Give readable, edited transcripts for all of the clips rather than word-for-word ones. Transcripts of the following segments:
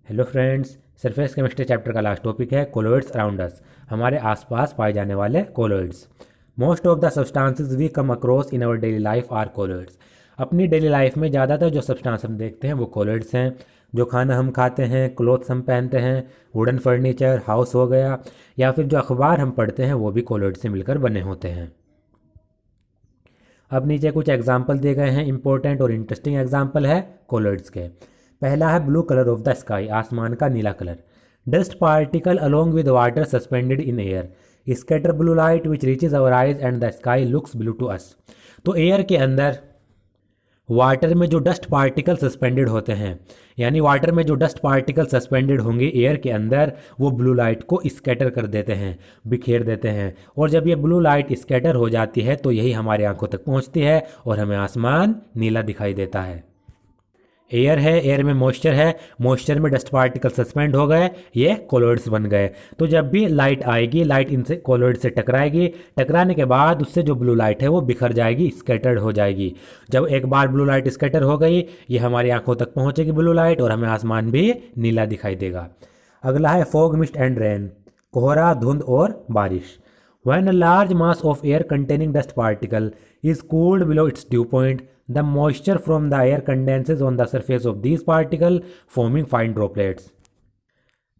Hello friends, surface chemistry chapter का last topic है colloids around us. हमारे आसपास पाए जाने वाले कोलोइड्स। Most of the substances we come across in our daily life are colloids. अपनी डेली लाइफ में ज़्यादातर जो सब्सटेंस हम देखते हैं वो कोलोइड्स हैं। जो खाना हम खाते हैं, क्लोथ्स हम पहनते हैं, वुडन फर्नीचर, हाउस हो गया, या फिर जो अखबार हम पढ़ते हैं वो भी कोलोइड से मिलकर बने होते हैं। अब नीचे कुछ एग्जाम्पल दिए गए हैं, इंपॉर्टेंट और इंटरेस्टिंग एग्जाम्पल है कोलोइड्स के। पहला है blue colour of the sky, आसमान का नीला colour. Dust particle along with water suspended in air scatter blue light which reaches our eyes and the sky looks blue to us. तो air के अंदर वाटर में जो डस्ट पार्टिकल सस्पेंडेड होते हैं, यानी वाटर में जो डस्ट पार्टिकल सस्पेंडेड होंगे एयर के अंदर, वो ब्लू लाइट को स्कैटर कर देते हैं, बिखेर देते हैं। और जब ये ब्लू लाइट स्कैटर हो जाती है तो यही हमारे आंखों तक पहुंचती है और हमें आसमान नीला दिखाई देता है। एयर है, एयर में मॉइस्चर है, मॉइस्चर में डस्ट पार्टिकल सस्पेंड हो गए, ये कोलोइड्स बन गए। तो जब भी लाइट आएगी, लाइट इनसे कोलोइड से टकराएगी, टकराने के बाद उससे जो ब्लू लाइट है वो बिखर जाएगी, स्कैटर्ड हो जाएगी। जब एक बार ब्लू लाइट स्कैटर हो गई, ये हमारी आंखों तक पहुंचेगी ब्लू लाइट और हमें आसमान भी नीला दिखाई देगा। अगला है फॉग, मिस्ट एंड रेन, कोहरा, धुंध और बारिश। When a large mass of air containing dust particle is cooled below its dew point, the moisture from the air condenses on the surface of these particles, forming fine droplets.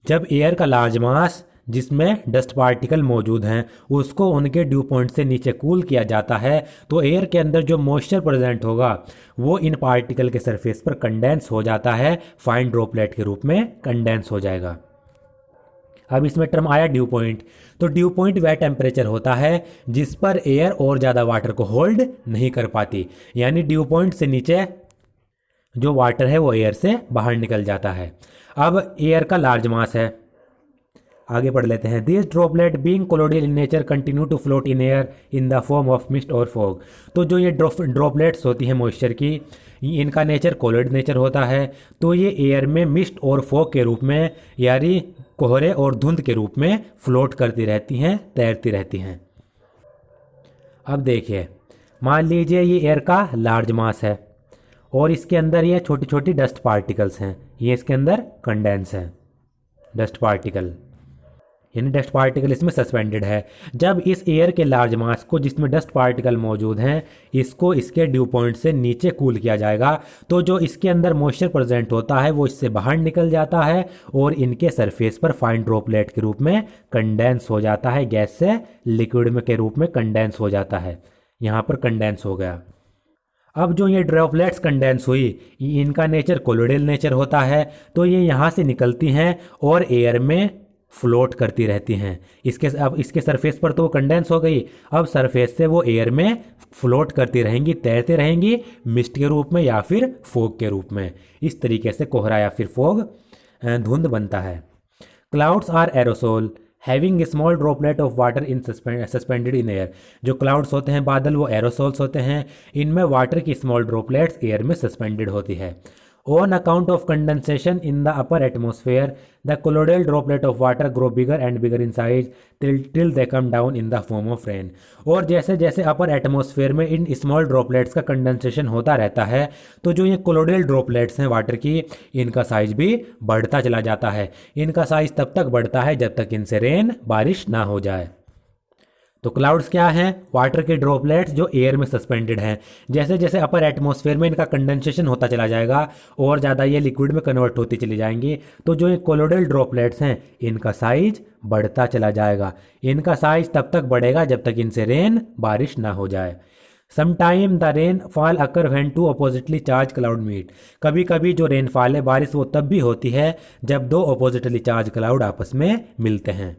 जब air का large मास जिसमें dust particle मौजूद हैं उसको उनके due point से नीचे cool किया जाता है, तो एयर के अंदर जो मॉइस्चर प्रेजेंट होगा वो इन पार्टिकल के सरफेस पर कंडेंस हो जाता है, फाइन ड्रॉपलेट के रूप में कंडेंस हो जाएगा। अब इसमें टर्म आया ड्यू पॉइंट। तो ड्यू पॉइंट वह टेम्परेचर होता है जिस पर एयर और ज़्यादा वाटर को होल्ड नहीं कर पाती, यानी ड्यू पॉइंट से नीचे जो वाटर है वो एयर से बाहर निकल जाता है। अब एयर का लार्ज मास है, आगे पढ़ लेते हैं। This droplet being colloidal in nature continue to float in air in the form of mist और फॉग। तो जो ये ड्रॉपलेट्स होती हैं मॉइस्चर की, इनका नेचर कोलोइड नेचर होता है, तो ये एयर में मिस्ट और फॉग के रूप में, यानी कोहरे और धुंध के रूप में फ्लोट करती रहती हैं, तैरती रहती हैं। अब देखिए, मान लीजिए ये एयर का लार्ज मास है और इसके अंदर ये छोटी छोटी डस्ट पार्टिकल्स हैं, ये इसके अंदर कंडेंस हैं डस्ट पार्टिकल, यानी डस्ट पार्टिकल इसमें सस्पेंडेड है। जब इस एयर के लार्ज मास को जिसमें डस्ट पार्टिकल मौजूद हैं इसको इसके ड्यू पॉइंट से नीचे कूल किया जाएगा, तो जो इसके अंदर मॉइस्चर प्रेजेंट होता है वो इससे बाहर निकल जाता है और इनके सरफेस पर फाइन ड्रॉपलेट के रूप में कंडेंस हो जाता है, गैस से लिक्विड में के रूप में कंडेंस हो जाता है। यहाँ पर कंडेंस हो गया। अब जो ये ड्रॉपलेट्स कंडेंस हुई, इनका नेचर कोलोइडल नेचर होता है, तो ये यहाँ से निकलती हैं और एयर में फ्लोट करती रहती हैं। अब इसके सरफेस पर तो वो कंडेंस हो गई, अब सरफेस से वो एयर में फ्लोट करती रहेंगी, तैरती रहेंगी, मिस्ट के रूप में या फिर फोग के रूप में। इस तरीके से कोहरा या फिर फोग, धुंध बनता है। Clouds are aerosol having small droplet of water in suspended in air. जो क्लाउड्स होते हैं, बादल, वो एरोसोल्स होते हैं, इनमें वाटर की स्मॉल ड्रॉपलेट्स एयर में सस्पेंडेड होती है। On account of condensation in the upper atmosphere, the colloidal droplet of water grow bigger and bigger in size till they come down in the form of rain. और जैसे जैसे upper atmosphere में in small droplets का condensation होता रहता है, तो जो ये कोलोइडल ड्रॉपलेट्स हैं वाटर की, इनका साइज भी बढ़ता चला जाता है। इनका साइज तब तक बढ़ता है जब तक इनसे रेन, बारिश ना हो जाए। तो क्लाउड्स क्या हैं? वाटर के ड्रॉपलेट्स जो एयर में सस्पेंडेड हैं। जैसे जैसे अपर एटमॉस्फेयर में इनका कंडेंसेशन होता चला जाएगा और ज़्यादा ये लिक्विड में कन्वर्ट होती चली जाएंगी, तो जो ये कोलोइडल ड्रॉपलेट्स हैं इनका साइज बढ़ता चला जाएगा। इनका साइज तब तक बढ़ेगा जब तक इनसे रेन, बारिश ना हो जाए। Sometime the rain fall occur when two oppositely charge cloud meet. कभी कभी जो रेनफॉल है, बारिश, वो तब भी होती है जब दो अपोजिटली चार्ज क्लाउड आपस में मिलते हैं।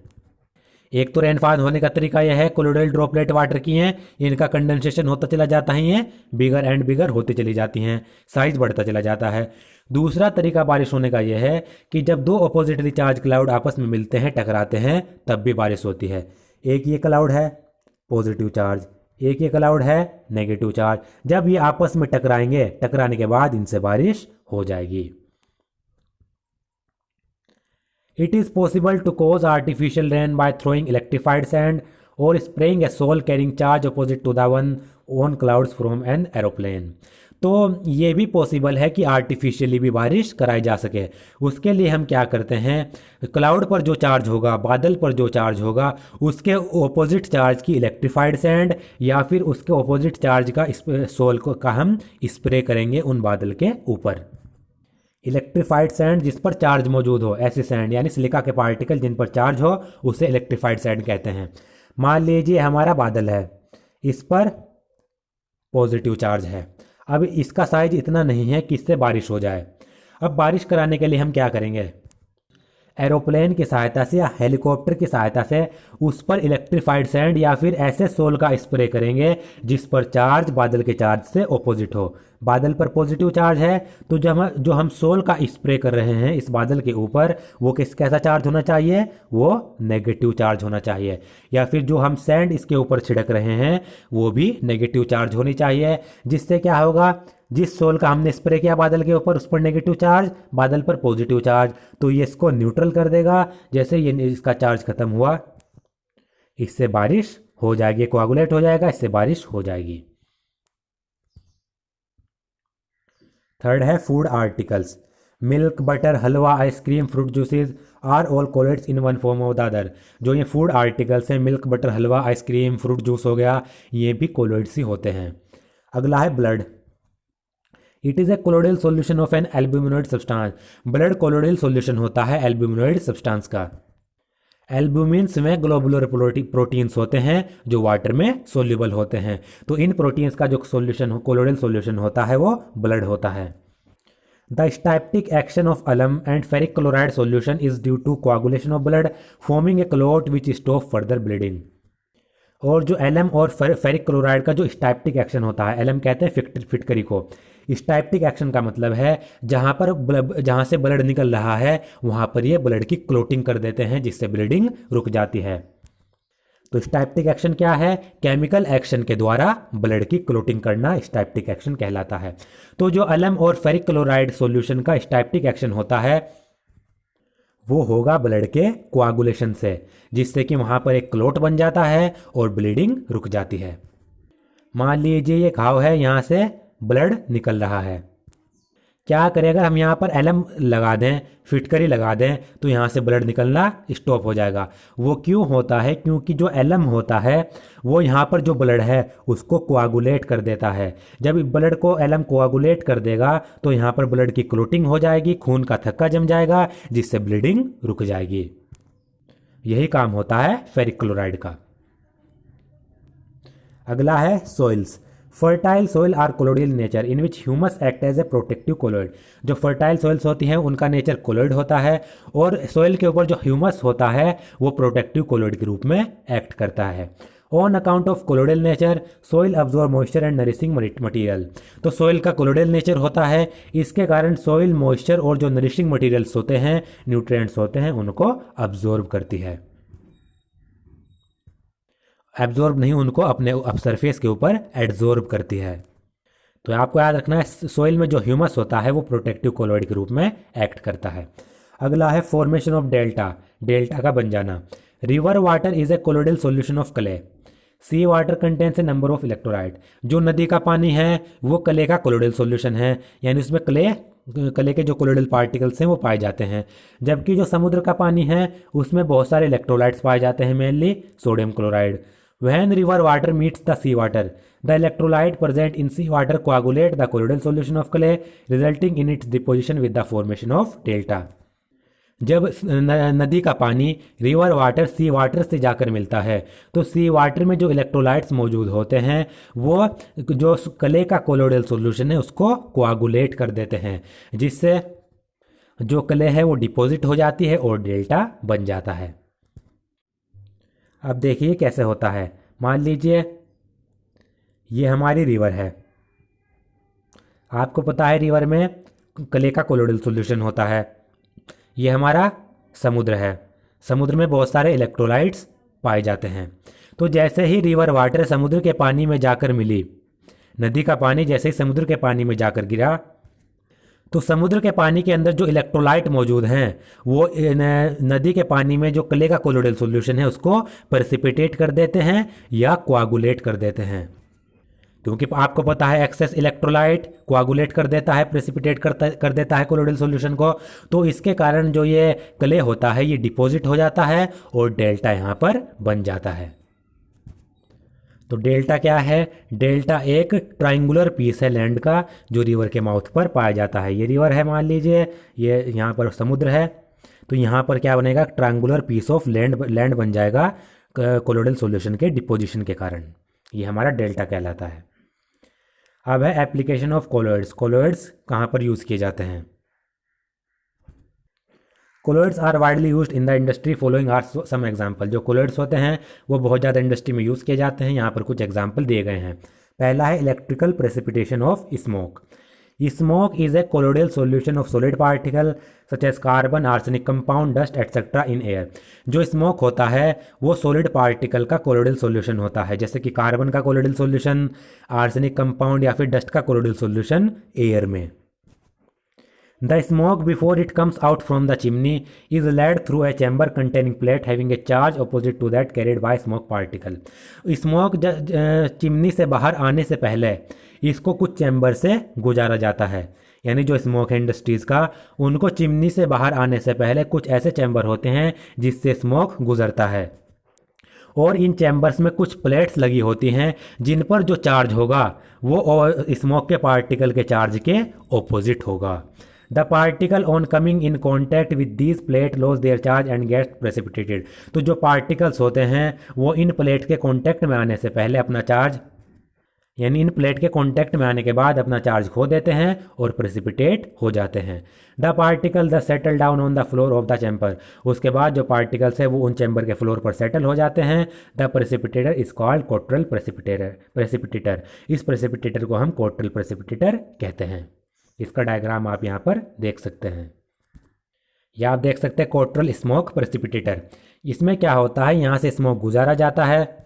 एक तो रेनफॉल होने का तरीका यह है, कोलोइडल ड्रॉपलेट वाटर की हैं, इनका कंडेंसेशन होता चला जाता है, ये बिगर एंड बिगर होती चली जाती हैं, साइज बढ़ता चला जाता है। दूसरा तरीका बारिश होने का यह है कि जब दो अपोजिटली चार्ज क्लाउड आपस में मिलते हैं, टकराते हैं, तब भी बारिश होती है। एक ये क्लाउड है पॉजिटिव चार्ज, एक ये क्लाउड है नेगेटिव चार्ज। जब ये आपस में टकराएंगे, टकराने के बाद इनसे बारिश हो जाएगी। It is possible to cause artificial rain by throwing electrified sand or spraying a soil carrying charge opposite to the one on clouds from an aeroplane. तो ये भी पॉसिबल है कि आर्टिफिशियली भी बारिश कराई जा सके। उसके लिए हम क्या करते हैं, क्लाउड पर जो चार्ज होगा, बादल पर जो चार्ज होगा, उसके ऑपोजिट चार्ज की इलेक्ट्रीफाइड सैंड या फिर उसके ऑपोजिट चार्ज का सोल का हम स्प्रे करेंगे उन बादल के ऊपर। इलेक्ट्रीफाइड सैंड जिस पर चार्ज मौजूद हो, ऐसी सैंड यानी सिलिका के पार्टिकल जिन पर चार्ज हो, उसे इलेक्ट्रीफाइड सैंड कहते हैं। मान लीजिए हमारा बादल है, इस पर पॉजिटिव चार्ज है। अब इसका साइज इतना नहीं है कि इससे बारिश हो जाए। अब बारिश कराने के लिए हम क्या करेंगे, एरोप्लेन की सहायता से या हेलीकॉप्टर की सहायता से उस पर इलेक्ट्रीफाइड सैंड या फिर ऐसे सोल का स्प्रे करेंगे जिस पर चार्ज बादल के चार्ज से ऑपोजिट हो। बादल पर पॉजिटिव चार्ज है तो जो हम सोल का स्प्रे कर रहे हैं इस बादल के ऊपर, वो कैसा चार्ज होना चाहिए, वो नेगेटिव चार्ज होना चाहिए। या फिर जो हम सैंड इसके ऊपर छिड़क रहे हैं वो भी नेगेटिव चार्ज होनी चाहिए। जिससे क्या होगा, जिस सोल का हमने स्प्रे किया बादल के ऊपर, उस पर नेगेटिव चार्ज, बादल पर पॉजिटिव चार्ज, तो ये इसको न्यूट्रल कर देगा। जैसे ये इसका चार्ज खत्म हुआ, इससे बारिश हो जाएगी, कोआगुलेट हो जाएगा, इससे बारिश हो जाएगी। थर्ड है food articles. Milk, butter, halwa, ice cream, fruit juices are all colloids in one form of the other. जो ये फूड आर्टिकल्स हैं, milk, butter, halwa, ice cream, fruit juice हो गया, ये भी कोलोइड्स ही होते हैं। अगला है blood. It is a colloidal solution of an albuminoid substance. Blood colloidal solution होता है एल्ब्यूमिनोइड सब्सटेंस का। एल्ब्यूमिन्स में ग्लोबुलर प्रोटीन्स होते हैं जो वाटर में सोल्यूबल होते हैं। तो इन प्रोटीन्स का जो सॉल्यूशन कोलोइडल सॉल्यूशन होता है वो ब्लड होता है। The styptic action of alum and ferric chloride solution is due to coagulation of blood forming a clot which stop further bleeding. और जो एलम और फेरिक क्लोराइड का जो स्टाइप्टिक एक्शन होता है, एलम कहते हैं फिटकरी को, स्टाइप्टिक एक्शन का मतलब है जहाँ से ब्लड निकल रहा है वहाँ पर ये ब्लड की क्लोटिंग कर देते हैं जिससे ब्लीडिंग रुक जाती है। तो स्टाइप्टिक एक्शन क्या है, केमिकल एक्शन के द्वारा ब्लड की क्लोटिंग करना स्टाइप्टिक एक्शन कहलाता है। तो जो एलम और फेरिक क्लोराइड सॉल्यूशन का स्टाइप्टिक एक्शन होता है वो होगा ब्लड के कोआगुलेशन से, जिससे कि वहाँ पर एक क्लोट बन जाता है और ब्लीडिंग रुक जाती है। मान लीजिए ये घाव है, यहाँ से ब्लड निकल रहा है, क्या करेगा, हम यहाँ पर एलम लगा दें, फिटकरी लगा दें, तो यहाँ से ब्लड निकलना स्टॉप हो जाएगा। वो क्यों होता है, क्योंकि जो एलम होता है वो यहाँ पर जो ब्लड है उसको कोआगुलेट कर देता है। जब ब्लड को एलम कोआगुलेट कर देगा तो यहाँ पर ब्लड की क्लोटिंग हो जाएगी, खून का थक्का जम जाएगा जिससे ब्लीडिंग रुक जाएगी। यही काम होता है फेरिक क्लोराइड का। अगला है soils. Fertile soil are colloidal nature in which humus act as a protective colloid. जो फर्टाइल सोइल्स होती हैं उनका नेचर कोलोइड होता है और सोइल के ऊपर जो ह्यूमस होता है वो प्रोटेक्टिव कोलोइड के रूप में एक्ट करता है। On account of colloidal nature soil absorb moisture and nourishing material. तो सोइल का कोलोइडल नेचर होता है, इसके कारण सोइल मॉइस्चर और जो नरिशिंग मटीरियल्स होते हैं, न्यूट्रिएंट्स होते हैं, उनको अब्जॉर्ब करती है। एब्जॉर्ब नहीं, उनको अपने सरफेस के ऊपर एड्जॉर्ब करती है। तो आपको याद रखना है सोइल में जो ह्यूमस होता है वो प्रोटेक्टिव कोलोइड के रूप में एक्ट करता है। अगला है फॉर्मेशन ऑफ डेल्टा। डेल्टा का बन जाना। River water is a colloidal solution of clay. Sea water contains a number of electrolyte. जो नदी का पानी है वो क्ले का कोलोइडल सॉल्यूशन है, यानी उसमें क्ले के जो कोलोइडल पार्टिकल्स हैं वो पाए जाते हैं। जबकि जो समुद्र का पानी है उसमें बहुत सारे इलेक्ट्रोलाइट्स पाए जाते हैं, mainly sodium chloride. When river water meets the sea water, the electrolyte present in sea water coagulate the colloidal solution of clay, resulting in its deposition with the formation of delta. जब नदी का पानी river water सी water से जाकर मिलता है तो सी water में जो इलेक्ट्रोलाइट्स मौजूद होते हैं वो जो क्ले का कोलोइडल सॉल्यूशन है उसको कोआगुलेट कर देते हैं, जिससे जो क्ले है वो डिपॉजिट हो जाती है और डेल्टा बन जाता है। अब देखिए कैसे होता है। मान लीजिए ये हमारी रिवर है, आपको पता है रिवर में क्ले का कोलोइडल सॉल्यूशन होता है। ये हमारा समुद्र है, समुद्र में बहुत सारे इलेक्ट्रोलाइट्स पाए जाते हैं। तो जैसे ही रिवर वाटर समुद्र के पानी में जाकर मिली, नदी का पानी जैसे ही समुद्र के पानी में जाकर गिरा तो समुद्र के पानी के अंदर जो इलेक्ट्रोलाइट मौजूद हैं वो नदी के पानी में जो क्ले का कोलोइडल सॉल्यूशन है उसको प्रेसिपिटेट कर देते हैं या कोआगुलेट कर देते हैं। क्योंकि आपको पता है एक्सेस इलेक्ट्रोलाइट कोआगुलेट कर देता है, प्रेसिपिटेट कर देता है कोलोइडल सॉल्यूशन को, तो इसके कारण जो ये क्ले होता है ये डिपॉजिट हो जाता है और डेल्टा यहाँ पर बन जाता है। तो डेल्टा क्या है? डेल्टा एक ट्राइंगुलर पीस है लैंड का जो रिवर के माउथ पर पाया जाता है। ये रिवर है, मान लीजिए ये यहाँ पर समुद्र है, तो यहाँ पर क्या बनेगा? ट्राइंगुलर पीस ऑफ लैंड बन जाएगा कोलोइडल सॉल्यूशन के डिपोजिशन के कारण। ये हमारा डेल्टा कहलाता है। अब है एप्लीकेशन ऑफ कोलोइड्स। कोलोइड्स कहाँ पर यूज़ किए जाते हैं? Colloids are widely used in the industry following are some example. जो कोलोइड्स होते हैं वो बहुत ज़्यादा इंडस्ट्री में यूज़ किए जाते हैं। यहाँ पर कुछ एग्जाम्पल दिए गए हैं। पहला है electrical precipitation of smoke. Smoke is a colloidal solution of solid particle such as carbon, arsenic compound, dust etcetera in air. जो स्मोक होता है वो सॉलिड पार्टिकल का कोलोइडल सॉल्यूशन होता है, जैसे कि कार्बन का कोलोइडल सॉल्यूशन, आर्सेनिक कंपाउंड या फिर डस्ट का कोलोइडल सॉल्यूशन एयर में। The smoke before it comes out from the chimney is led through a chamber containing plate having a charge opposite to that carried by smoke particle. Smoke chimney से बाहर आने से पहले इसको कुछ chamber से गुजारा जाता है। यानी जो स्मोक है इंडस्ट्रीज़ का, उनको चिमनी से बाहर आने से पहले कुछ ऐसे चैम्बर होते हैं जिससे स्मोक गुजरता है, और इन चैम्बर्स में कुछ प्लेट्स लगी होती हैं जिन पर जो चार्ज होगा वो स्मोक के पार्टिकल के चार्ज के ऑपोजिट होगा। The particle on coming in contact with these plate lose their charge and get precipitated. तो जो पार्टिकल्स होते हैं वो इन प्लेट के कॉन्टैक्ट में आने से पहले अपना चार्ज, यानी इन प्लेट के कॉन्टैक्ट में आने के बाद अपना चार्ज खो देते हैं और प्रेसिपिटेट हो जाते हैं। The particle the settle down on the floor of the chamber. उसके बाद जो पार्टिकल्स है वो उन चैम्बर के फ्लोर पर सेटल हो जाते हैं। The precipitator is called Cottrell precipitator. इस प्रेसिपिटेटर को हम कोट्रल प्रेसिपिटेटर कहते हैं। इसका डायग्राम आप यहाँ पर देख सकते हैं, या आप देख सकते हैं कोट्रल स्मोक प्रेसिपिटेटर। इसमें क्या होता है, यहाँ से स्मोक गुजारा जाता है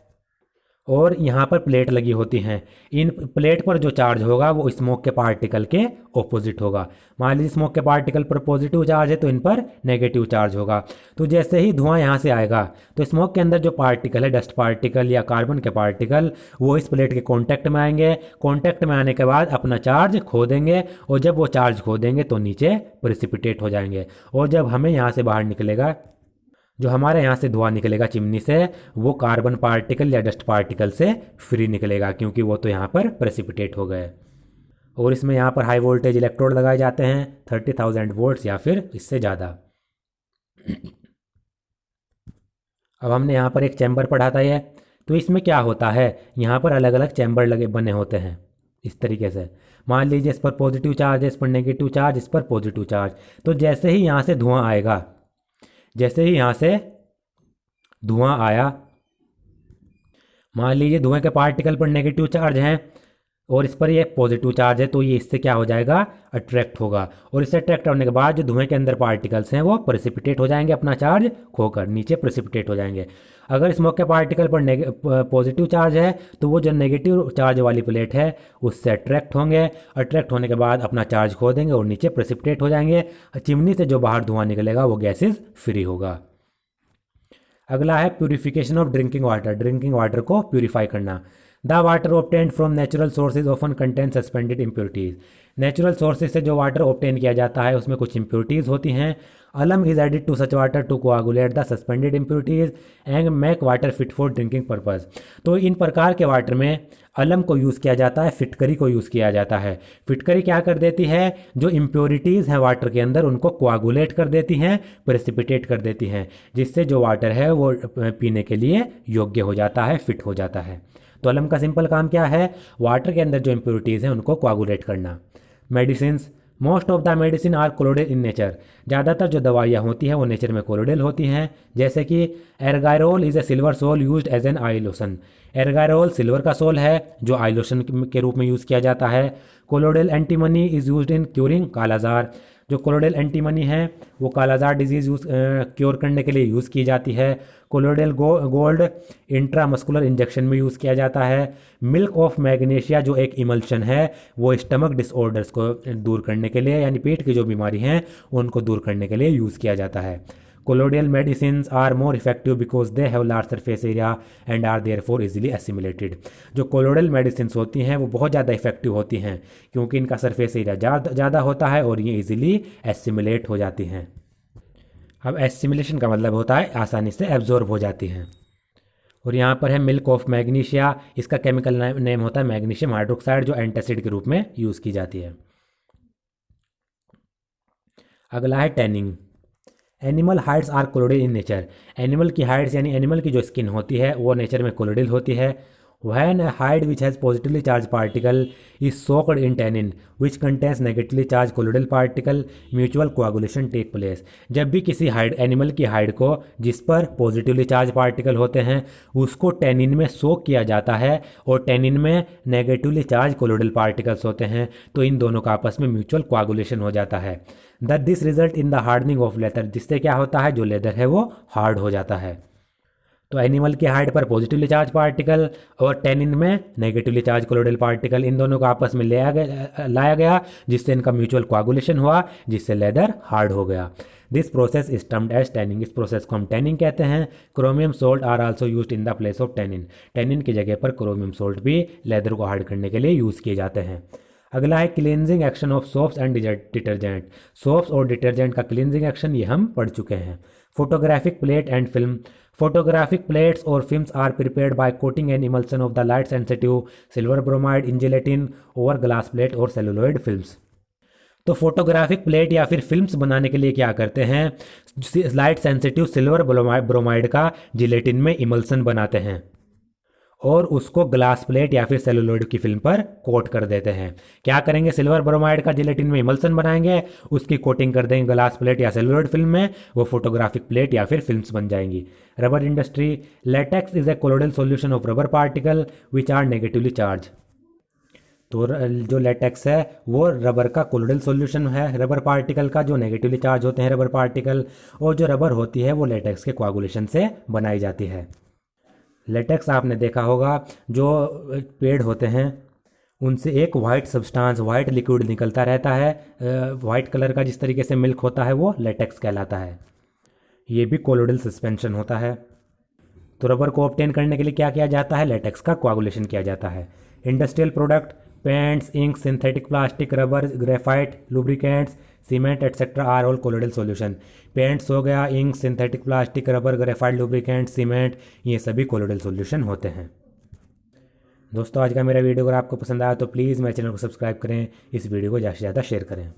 और यहाँ पर प्लेट लगी होती हैं। इन प्लेट पर जो चार्ज होगा वो स्मोक के पार्टिकल के ऑपोजिट होगा। मान लीजिए स्मोक के पार्टिकल पर पॉजिटिव चार्ज है तो इन पर नेगेटिव चार्ज होगा। तो जैसे ही धुआं यहाँ से आएगा तो स्मोक के अंदर जो पार्टिकल है, डस्ट पार्टिकल या कार्बन के पार्टिकल, वो इस प्लेट के कॉन्टैक्ट में आएंगे। कॉन्टैक्ट में आने के बाद अपना चार्ज खो देंगे, और जब वो चार्ज खो देंगे तो नीचे प्रेसिपिटेट हो जाएंगे। और जब हमें यहाँ से बाहर निकलेगा, जो हमारे यहाँ से धुआं निकलेगा चिमनी से, वो कार्बन पार्टिकल या डस्ट पार्टिकल से फ्री निकलेगा, क्योंकि वो तो यहाँ पर प्रेसिपिटेट हो गए। और इसमें यहाँ पर हाई वोल्टेज इलेक्ट्रोड लगाए जाते हैं 30,000 वोल्ट्स या फिर इससे ज़्यादा। अब हमने यहाँ पर एक चैम्बर पढ़ा था ये, तो इसमें क्या होता है, यहाँ पर अलग अलग चैम्बर बने होते हैं इस तरीके से। मान लीजिए इस पर पॉजिटिव चार्ज है, इस पर नेगेटिव चार्ज, इस पर पॉजिटिव चार्ज। तो जैसे ही यहाँ से धुआं आएगा, जैसे ही यहाँ से धुआं आया, मान लीजिए धुएं के पार्टिकल पर नेगेटिव चार्ज हैं और इस पर ये पॉजिटिव चार्ज है, तो ये इससे क्या हो जाएगा, अट्रैक्ट होगा। और इससे अट्रैक्ट होने के बाद जो धुएं के अंदर पार्टिकल्स हैं वो प्रेसिपिटेट हो जाएंगे, अपना चार्ज खोकर नीचे प्रेसिपिटेट हो जाएंगे। अगर स्मोक के पार्टिकल पर पॉजिटिव चार्ज है तो वो जो नेगेटिव चार्ज वाली प्लेट है उससे अट्रैक्ट होंगे। अट्रैक्ट होने के बाद अपना चार्ज खो देंगे और नीचे प्रेसिपिटेट हो जाएंगे। चिमनी से जो बाहर धुआं निकलेगा वो गैसेज फ्री होगा। अगला है purification of drinking water. Drinking water को प्यूरिफाई करना। The water obtained from natural sources often contain suspended impurities. Natural sources से जो वाटर ऑब्टेन किया जाता है उसमें कुछ इम्प्योरिटीज़ होती हैं। Alum is added to such water to coagulate the suspended impurities and make water fit for drinking purpose. तो इन प्रकार के वाटर में अलम को यूज़ किया जाता है, फिटकरी को यूज़ किया जाता है। फिटकरी क्या कर देती है, जो इम्प्योरिटीज़ हैं वाटर के अंदर उनको कोआगुलेट कर देती हैं, प्रेसिपिटेट कर देती हैं, जिससे जो वाटर है वो पीने के लिए योग्य हो जाता है, फिट हो जाता है। तो अलम का सिंपल काम क्या है, वाटर के अंदर जो इम्प्योरिटीज़ हैं उनको कोआगुलेट करना। Medicines. Most of the medicine are colloidal in nature. ज़्यादातर जो दवाइयाँ होती हैं वो नेचर में कोलोइडल होती हैं, जैसे कि argyrol is a silver sol used as an eye lotion. Argyrol silver का सोल है जो आई लोशन के रूप में यूज़ किया जाता है। Colloidal antimony is used in curing kala-azar. जो कोलोइडल एंटीमनी है वो कालाजार डिजीज़ क्योर करने के लिए यूज़ की जाती है। कोलोइडल गोल्ड इंट्रामस्कुलर इंजेक्शन में यूज़ किया जाता है। मिल्क ऑफ मैग्नीशिया जो एक इमल्शन है वो स्टमक डिसऑर्डर्स को दूर करने के लिए, यानी पेट की जो बीमारी हैं उनको दूर करने के लिए यूज़ किया जाता है। Colloidal medicines are more effective because they have large surface area and are therefore easily assimilated. जो कोलोडल मेडिसिन्स होती हैं वो बहुत ज़्यादा इफेक्टिव होती हैं क्योंकि इनका सरफेस एरिया ज़्यादा होता है और ये इजीली एसिमिलेट हो जाती हैं। अब एसिमिलेशन का मतलब होता है आसानी से एब्जॉर्ब हो जाती हैं। और यहाँ पर है मिल्क ऑफ मैग्नीशिया, इसका केमिकल नेम होता है मैग्नीशियम हाइड्रोक्साइड, जो एंटासिड के रूप में यूज़ की जाती है। अगला है tanning. Animal hides are colloidal in nature. Animal की हाइड्स यानी एनिमल की जो स्किन होती है वो नेचर में कोलोइडल होती है। When a hide which has positively charged particle is soaked in tannin which contains negatively charged colloidal particle, mutual coagulation take place. जब भी किसी हाइड एनिमल की हाइड को जिस पर पॉजिटिवली चार्ज पार्टिकल होते हैं उसको टेनिन में सोक किया जाता है और टेनिन में नेगेटिवली चार्ज कोलोइडल पार्टिकल्स होते हैं, तो इन दोनों का आपस में म्यूचुअल कोआगुलेशन हो जाता है। This result in the hardening of leather, जिससे क्या होता है जो लेदर है वो हार्ड हो जाता है। तो एनिमल की हाइड पर पॉजिटिवली चार्ज पार्टिकल और टेनिन में नेगेटिवली चार्ज कोलोइडल पार्टिकल, इन दोनों को आपस में लाया गया जिससे इनका म्यूचुअल कोआगुलेशन हुआ, जिससे लेदर हार्ड हो गया। This process is termed as tanning. इस प्रोसेस को हम टैनिंग कहते हैं। Chromium salt are also used in the place of tannin. Tannin की जगह पर क्रोमियम सोल्ट भी लेदर को हार्ड करने के लिए यूज़ किए जाते हैं। अगला है cleansing action of soaps and detergent. Soaps और डिटर्जेंट का क्लींजिंग एक्शन ये हम पढ़ चुके हैं। Photographic plate and film. Photographic plates और films are prepared by coating an emulsion of the light sensitive silver bromide in gelatin over glass plate और celluloid films. तो फोटोग्राफिक प्लेट या फिर फिल्म्स बनाने के लिए क्या करते हैं, लाइट सेंसिटिव सिल्वर ब्रोमाइड का जिलेटिन में इमल्सन बनाते हैं और उसको ग्लास प्लेट या फिर सेलुलोइड की फिल्म पर कोट कर देते हैं। क्या करेंगे, सिल्वर ब्रोमाइड का जिलेटिन में इमल्सन बनाएंगे, उसकी कोटिंग कर देंगे ग्लास प्लेट या सेलुलोइड फिल्म में, वो फोटोग्राफिक प्लेट या फिर फिल्म्स बन जाएंगी। Rubber industry. Latex is a colloidal solution of rubber particle which are negatively charge. तो जो लेटेक्स है वो रबर का कोलोइडल सॉल्यूशन है, रबर पार्टिकल का जो नेगेटिवली चार्ज होते हैं रबर पार्टिकल, और जो रबर होती है वो लेटेक्स के कोआगुलेशन से बनाई जाती है। लेटेक्स आपने देखा होगा जो पेड़ होते हैं उनसे एक वाइट सब्सटेंस, वाइट लिक्विड निकलता रहता है, वाइट कलर का जिस तरीके से मिल्क होता है वो लेटेक्स कहलाता है। ये भी कोलोइडल सस्पेंशन होता है। तो रबर को ऑब्टेन करने के लिए क्या किया जाता है, लेटेक्स का कोआगुलेशन किया जाता है। Industrial product, paints, ink, synthetic plastic, rubber, graphite, lubricants, cement etcetera are all colloidal solution. Paints हो गया, ink, synthetic plastic, rubber, graphite, lubricant, cement, ये सभी कोलोइडल सॉल्यूशन होते हैं। दोस्तों आज का मेरा वीडियो अगर आपको पसंद आया तो प्लीज़ मेरे चैनल को सब्सक्राइब करें, इस वीडियो को ज़्यादा से ज़्यादा शेयर करें।